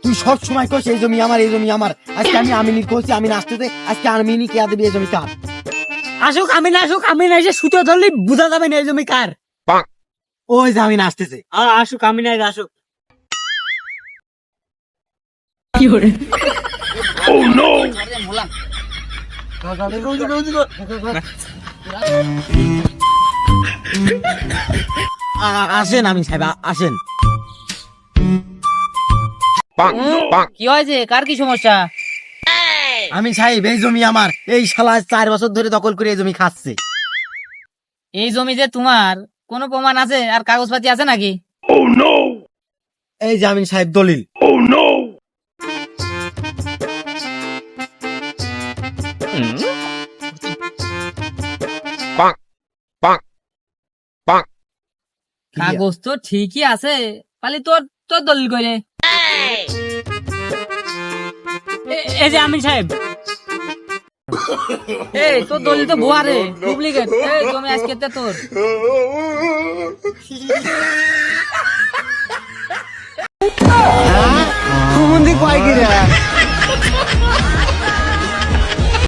তুই সব সময় কইস এই জমি আমার, এই জমি আমার। আজকে আমি আমিনি কইছি, আমি আসতেছে, আজকে আমিনি কে দেবে এই জমি কার? আসুক আমি না আসুক, আমি না এসে সুতো ধরলে বুঝা যাবে না এই জমি কার। ওই যে আমিন আসতেছে। আসুক আমি না আসুক। আসেন আমিন সাহেব, আসেন। কি হয়েছে, কার কি সমস্যা? আমিন সাহেব এই জমি আমার, এই শালা 4 বছর ধরে দখল করে এই জমি খাচ্ছে। এই জমি যে তোমার, কোনো প্রমাণ আছে আর কাগজপাতি আছে নাকি? এই যে আমিন সাহেব দলিল। কাগজ তো ঠিকই আছে, পালি তোর তোর দলিল করে। এই যে আমিন সাহেব, এই তোর দলিল তো ভুয়া রে, ডুপ্লিকেট। এই জমি আজকে তোর।